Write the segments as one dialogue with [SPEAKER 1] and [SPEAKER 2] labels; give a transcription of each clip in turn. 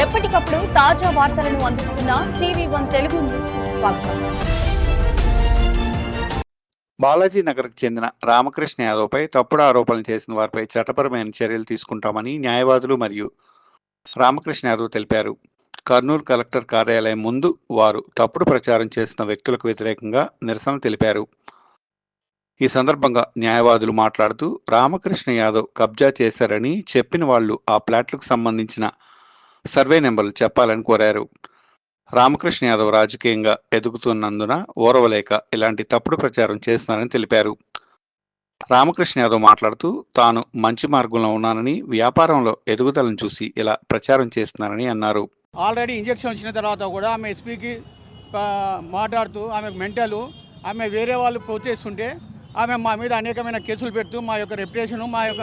[SPEAKER 1] ఎప్పటికప్పుడు తాజా వార్తలను అందిస్తున్న టీవీ1 తెలుగు న్యూస్ కు స్వాగతం.
[SPEAKER 2] బాలాజీ నగర్కు చెందిన రామకృష్ణ యాదవ్పై తప్పుడు ఆరోపణలు చేసిన వారిపై చట్టపరమైన చర్యలు తీసుకుంటామని న్యాయవాదులు మరియు రామకృష్ణ యాదవ్ తెలిపారు. కర్నూలు కలెక్టర్ కార్యాలయం ముందు వారు తప్పుడు ప్రచారం చేసిన వ్యక్తులకు వ్యతిరేకంగా నిరసన తెలిపారు. ఈ సందర్భంగా న్యాయవాదులు మాట్లాడుతూ రామకృష్ణ యాదవ్ కబ్జా చేశారని చెప్పిన వాళ్ళు ఆ ప్లాట్లకు సంబంధించిన సర్వే నెంబర్లు చెప్పాలని కోరారు. రామకృష్ణ యాదవ్ రాజకీయంగా ఎదుగుతున్నందున ఓర్వలేక ఇలాంటి తప్పుడు ప్రచారం చేస్తున్నారని తెలిపారు. రామకృష్ణ యాదవ్ మాట్లాడుతూ తాను మంచి మార్గంలో ఉన్నానని, వ్యాపారంలో ఎదుగుదలను చూసి ఇలా ప్రచారం చేస్తున్నారని అన్నారు.
[SPEAKER 3] ఆల్రెడీ ఇంజెక్షన్ వచ్చిన తర్వాత కూడా ఆమె ఎస్పీకి మాట్లాడుతూ ఆమెకు మెంటలు, ఆమె వేరే వాళ్ళు ప్రోత్సహిస్తుంటే ఆమె మా మీద అనేకమైన కేసులు పెడుతూ మా యొక్క రెప్యుటేషను, మా యొక్క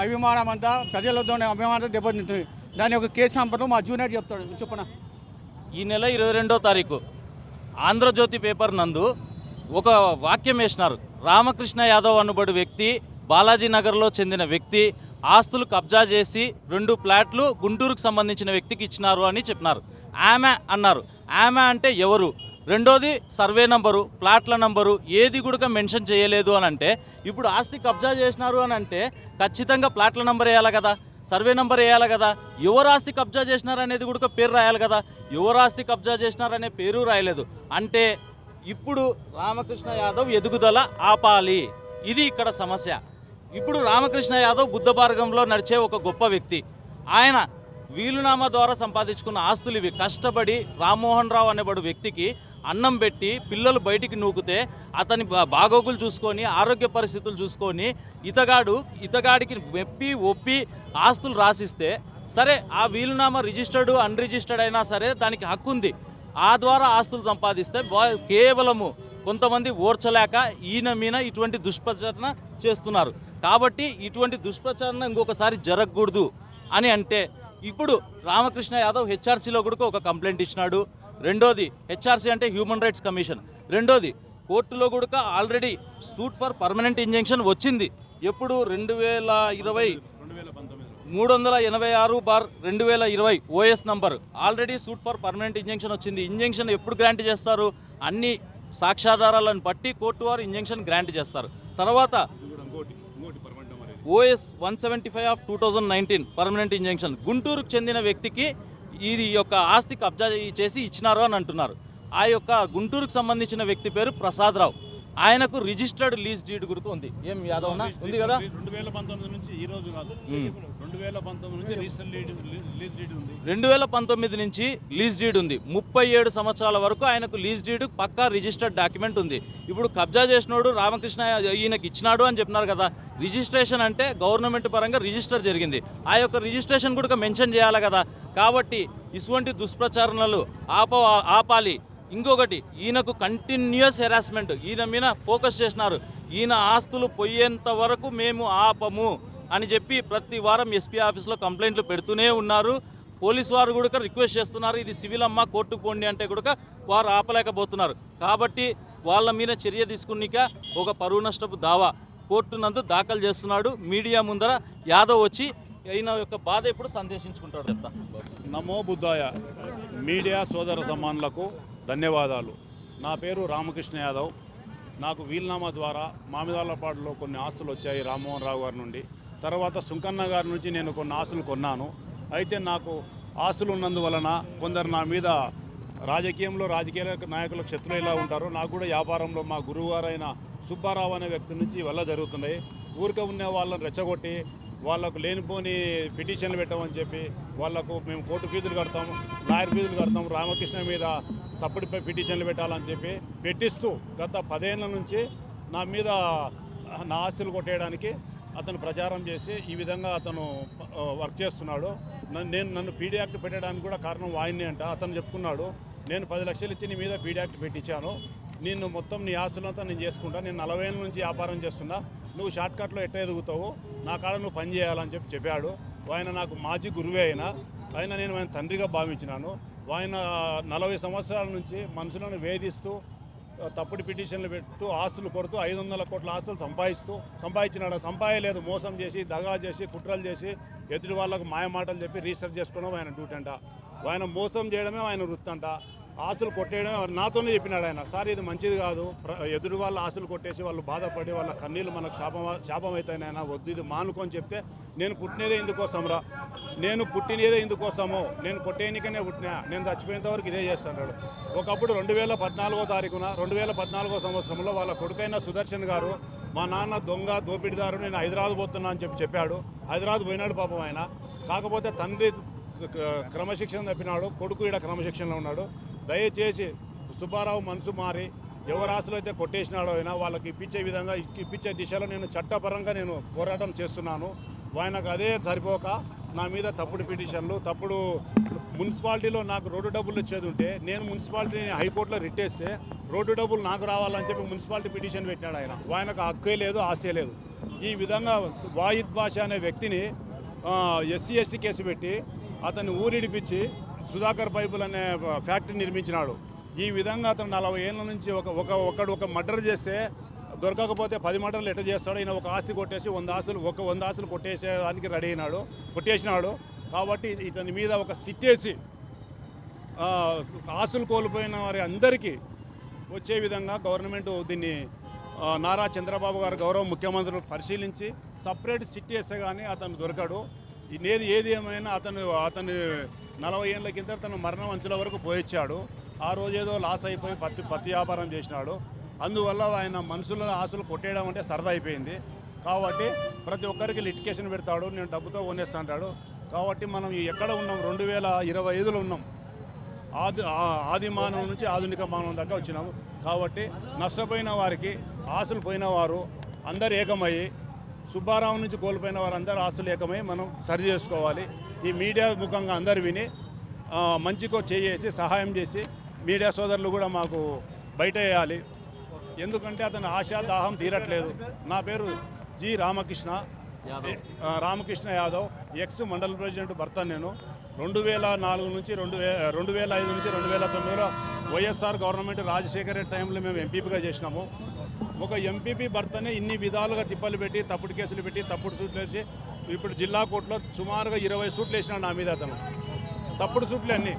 [SPEAKER 3] అభిమానం అంతా ప్రజలతో అభిమానం దెబ్బతింటుంది. దాని యొక్క కేసు సంపద మా జూనియర్ చెప్తాడు. చెప్పనా,
[SPEAKER 4] ఈ నెల 22వ తారీఖు ఆంధ్రజ్యోతి పేపర్ నందు ఒక వాక్యం వేసినారు. రామకృష్ణ యాదవ్ అనుబడి వ్యక్తి, బాలాజీ నగర్లో చెందిన వ్యక్తి ఆస్తులు కబ్జా చేసి 2 ప్లాట్లు గుంటూరుకు సంబంధించిన వ్యక్తికి ఇచ్చినారు అని చెప్పినారు. ఆమె అన్నారు. ఆమె అంటే ఎవరు? రెండోది సర్వే నంబరు, ప్లాట్ల నంబరు ఏది కూడా మెన్షన్ చేయలేదు అని అంటే, ఇప్పుడు ఆస్తి కబ్జా చేసినారు అని అంటే ఖచ్చితంగా ప్లాట్ల నంబర్ వేయాలి కదా, సర్వే నెంబర్ వేయాలి కదా, ఎవరు ఆస్తి కబ్జా చేసినారు అనేది కూడా పేరు రాయాలి కదా. ఎవరు ఆస్తి కబ్జా చేసినారనే పేరు రాయలేదు అంటే ఇప్పుడు రామకృష్ణ యాదవ్ ఎదుగుదల ఆపాలి. ఇది ఇక్కడ సమస్య. ఇప్పుడు రామకృష్ణ యాదవ్ బుద్ధ మార్గంలో నడిచే ఒక గొప్ప వ్యక్తి. ఆయన వీలునామా ద్వారా సంపాదించుకున్న ఆస్తులు ఇవి. కష్టపడి రామ్మోహన్ రావు అనేబడు వ్యక్తికి అన్నం పెట్టి పిల్లలు బయటికి నూకితే అతని బాగోగులు చూసుకొని, ఆరోగ్య పరిస్థితులు చూసుకొని ఇతగాడికి మెప్పి ఒప్పి ఆస్తులు రాసిస్తే సరే, ఆ వీలునామా రిజిస్టర్డ్ అన్రిజిస్టర్డ్ అయినా సరే దానికి హక్కు ఉంది. ఆ ద్వారా ఆస్తులు సంపాదిస్తే కేవలము కొంతమంది ఓర్చలేక ఈయన మీద ఇటువంటి దుష్ప్రచారణ చేస్తున్నారు. కాబట్టి ఇటువంటి దుష్ప్రచారణ ఇంకొకసారి జరగకూడదు అని అంటే ఇప్పుడు రామకృష్ణ యాదవ్ హెచ్ఆర్సీలో కూడా ఒక కంప్లైంట్ ఇచ్చినాడు. రెండోది హెచ్ఆర్సీ అంటే హ్యూమన్ రైట్స్ కమిషన్. రెండోది కోర్టులో కూడా already suit for permanent injunction వచ్చింది. ఎప్పుడు 2020 386/2020 OS number already suit for permanent injunction వచ్చింది. ఇంజంక్షన్ ఎప్పుడు గ్రాంట్ చేస్తారు? అన్ని సాక్ష్యాధారాలను బట్టి కోర్టు వారు ఇంజంక్షన్ గ్రాంట్ చేస్తారు. తర్వాత ఓఎస్ 175/2019 పర్మనెంట్ ఇంజంక్షన్ గుంటూరుకు చెందిన వ్యక్తికి ఇది యొక్క ఆస్తి కబ్జా చేసి ఇచ్చినారు అని అంటున్నారు. ఆ యొక్క గుంటూరుకు సంబంధించిన వ్యక్తి పేరు ప్రసాదరావు. ఆయనకు రిజిస్టర్డ్ లీజ్ డీడ్ గుర్తు ఉంది. ఏం యాదవ్ ఉంది కదా,
[SPEAKER 5] 2019 నుంచి ఈ రోజు కాదు, 2019 నుంచి రిజిస్టర్డ్ లీజ్ డీడ్ ఉంది.
[SPEAKER 4] 2019 నుంచి లీజ్ డీడ్ ఉంది. 37 సంవత్సరాల వరకు ఆయనకు లీజ్ డీడ్ పక్కా రిజిస్టర్డ్ డాక్యుమెంట్ ఉంది. ఇప్పుడు కబ్జా చేసినోడు రామకృష్ణ ఈయనకి ఇచ్చినాడు అని చెప్పినారు కదా. రిజిస్ట్రేషన్ అంటే గవర్నమెంట్ పరంగా రిజిస్టర్ జరిగింది. ఆ యొక్క రిజిస్ట్రేషన్ కూడా మెన్షన్ చేయాలి కదా. కాబట్టి ఇటువంటి దుష్ప్రచారణలు ఆపాలి. ఇంకొకటి, ఈయనకు కంటిన్యూస్ హెరాస్మెంట్, ఈయన మీద ఫోకస్ చేసినారు. ఈయన ఆస్తులు పోయేంత వరకు మేము ఆపము అని చెప్పి ప్రతి వారం ఎస్పీ ఆఫీస్లో కంప్లైంట్లు పెడుతూనే ఉన్నారు. పోలీసు వారు కూడా రిక్వెస్ట్ చేస్తున్నారు, ఇది సివిల్ అమ్మ కోర్టుకు పోండి అంటే కూడా వారు ఆపలేకపోతున్నారు. కాబట్టి వాళ్ళ మీద చర్య తీసుకునిక ఒక పరువు నష్టపు దావా కోర్టు నందు దాఖలు చేస్తున్నాడు. మీడియా ముందర యాదవ్ వచ్చి ఈయన యొక్క బాధ ఇప్పుడు సందేశించుకుంటాడు. చెప్తా.
[SPEAKER 5] నమో బుద్ధాయ. మీడియా సోదర సమానులకు ధన్యవాదాలు. నా పేరు రామకృష్ణ యాదవ్. నాకు వీలునామా ద్వారా మామిదాలపాడులో కొన్ని ఆస్తులు వచ్చాయి రామ్మోహన్ రావు గారి నుండి. తర్వాత సుంకన్న గారి నుంచి నేను కొన్ని ఆస్తులు కొన్నాను. అయితే నాకు ఆస్తులు ఉన్నందువలన కొందరు నా మీద రాజకీయ నాయకులకు శత్రులు ఎలా ఉంటారో నాకు కూడా వ్యాపారంలో మా గురువుగారైన సుబ్బారావు అనే వ్యక్తి నుంచి వల్ల జరుగుతున్నాయి. ఊరికే ఉన్న వాళ్ళని రెచ్చగొట్టి వాళ్ళకు లేనిపోని పిటిషన్లు పెట్టామని చెప్పి వాళ్ళకు మేము కోర్టు ఫీజులు కడతాం, లాయర్ ఫీజులు కడతాం, రామకృష్ణ మీద తప్పుడు పిటిషన్లు పెట్టాలని చెప్పి పెట్టిస్తూ గత 10 ఏళ్ల నుంచి నా మీద నా ఆస్తులు కొట్టేయడానికి అతను ప్రచారం చేసి ఈ విధంగా అతను వర్క్ చేస్తున్నాడు. నన్ను పీడీ యాక్ట్ పెట్టడానికి కూడా కారణం ఆయన్ని అంట. అతను చెప్పుకున్నాడు, నేను 10 లక్షలు ఇచ్చి నీ మీద పీడీ యాక్ట్ పెట్టించాను, నేను మొత్తం నీ ఆస్తులంతా నేను చేసుకుంటా, నేను 40 ఏళ్ళ నుంచి వ్యాపారం చేస్తున్నా, నువ్వు షార్ట్కట్లో ఎట్లా ఎదుగుతావు, నా కాడ నువ్వు పని చేయాలని చెప్పాడు. ఆయన నాకు మాజీ గురువే ఆయన నేను ఆయన తండ్రిగా భావించినాను. ఆయన 40 సంవత్సరాల నుంచి మనుషులను వేధిస్తూ తప్పుడు పిటిషన్లు పెడుతూ ఆస్తులు కొడుతూ 500 కోట్ల ఆస్తులు సంపాదించినాడు. సంపాదలేదు, మోసం చేసి దగా చేసి కుట్రలు చేసి ఎదుటి వాళ్ళకు మాయ మాటలు చెప్పి రీసెర్చ్ చేసుకోవడం ఆయన డ్యూటీ అంట. ఆయన మోసం చేయడమే ఆయన వృత్తి అంట. ఆస్తులు కొట్టేయడం నాతోనే చెప్పినాడు ఆయన. సార్ ఇది మంచిది కాదు, ఎదురు వాళ్ళ ఆస్తులు కొట్టేసి వాళ్ళు బాధపడి వాళ్ళ కన్నీళ్ళు మనకు శాపం అవుతాయి ఆయన, వద్దు ఇది మానుకొని చెప్తే నేను పుట్టినదే ఇందుకోసం రా, నేను పుట్టినదే ఇందుకోసము, నేను కొట్టేనికనే పుట్టినా, నేను చచ్చిపోయేంత వరకు ఇదే చేస్తాడు. ఒకప్పుడు 2014 సంవత్సరంలో వాళ్ళ కొడుకైన సుదర్శన్ గారు మా నాన్న దొంగ దోపిడిదారు, నేను హైదరాబాద్ పోతున్నా అని చెప్పాడు. హైదరాబాద్ పోయినాడు పాపం ఆయన. కాకపోతే తండ్రి క్రమశిక్షణ తప్పినాడు, కొడుకు ఇక్కడ క్రమశిక్షణలో ఉన్నాడు. దయచేసి సుబ్బారావు మనసు మారి ఎవరు ఆశలు అయితే కొట్టేసినాడో అయినా వాళ్ళకి ఇప్పించే దిశలో నేను చట్టపరంగా నేను పోరాటం చేస్తున్నాను. ఆయనకు అదే సరిపోక నా మీద తప్పుడు పిటిషన్లు, తప్పుడు మున్సిపాలిటీలో నాకు రోడ్డు డబ్బులు ఇచ్చేది ఉంటే నేను మున్సిపాలిటీని హైకోర్టులో రిట్టేస్తే రోడ్డు డబ్బులు నాకు రావాలని చెప్పి మున్సిపాలిటీ పిటిషన్ పెట్టినాడు ఆయన. ఆయనకు హక్కే లేదు, ఆస్తే లేదు. ఈ విధంగా వాహిద్ బాషా అనే వ్యక్తిని SC కేసు పెట్టి అతన్ని ఊరిడిపించి సుధాకర్ పైపుల్ అనే ఫ్యాక్టరీ నిర్మించినాడు. ఈ విధంగా అతను 40 ఏళ్ళ నుంచి ఒక మర్డర్ చేస్తే దొరకకపోతే 10 మర్డర్లు ఎట్ట చేస్తాడు. ఈయన ఒక ఆస్తి కొట్టేసి 100 ఆస్తులు కొట్టేసేదానికి రెడీ కొట్టేసినాడు. కాబట్టి ఇతని మీద ఒక సిట్టేసి ఆస్తులు కోల్పోయిన వారి అందరికీ వచ్చే విధంగా గవర్నమెంట్ దీన్ని నారా చంద్రబాబు గారు గౌరవ ముఖ్యమంత్రులు పరిశీలించి సపరేట్ సిట్ వేస్తే కానీ అతను దొరకడు. ఏది ఏమైనా అతను 40 ఏళ్ళ కింద తను మరణం అంచుల వరకు పోయిచ్చాడు. ఆ రోజు ఏదో లాస్ అయిపోయి పత్తి వ్యాపారం చేసినాడు. అందువల్ల ఆయన మనుషుల ఆశలు కొట్టేయడం అంటే సరదా అయిపోయింది. కాబట్టి ప్రతి ఒక్కరికి లిటికేషన్ పెడతాడు, నేను డబ్బుతో కొనేస్తా అంటాడు. కాబట్టి మనం ఎక్కడ ఉన్నాం, 2025లో ఉన్నాం. ఆది మానవం నుంచి ఆధునిక మానవం దాకా వచ్చినాము. కాబట్టి నష్టపోయిన వారికి, ఆశలు పోయిన వారు అందరు ఏకమయ్యి, సుబ్బారావు నుంచి కోల్పోయిన వారు అందరూ ఆస్తులు ఏకమై మనం సరి చేసుకోవాలి. ఈ మీడియా ముఖంగా అందరు విని మంచికో చేసి సహాయం చేసి మీడియా సోదరులు కూడా మాకు బయట వేయాలి. ఎందుకంటే అతని ఆశ దాహం తీరట్లేదు. నా పేరు జి రామకృష్ణ యాదవ్, ఎక్స్ మండల ప్రెసిడెంట్ భర్త. నేను 2004 నుంచి 2005 నుంచి 2009లో వైఎస్ఆర్ గవర్నమెంట్ రాజశేఖర రెడ్డి టైంలో మేము ఎంపీపీగా చేసినాము. ఒక ఎంపీపీ భర్తనే ఇన్ని విధాలుగా తిప్పలు పెట్టి, తప్పుడు కేసులు పెట్టి, తప్పుడు సూట్లు వేసి, ఇప్పుడు జిల్లా కోర్టులో సుమారుగా 20 సూట్లు వేసినాడు నా మీద. అతను తప్పుడు సూట్లు అన్నీ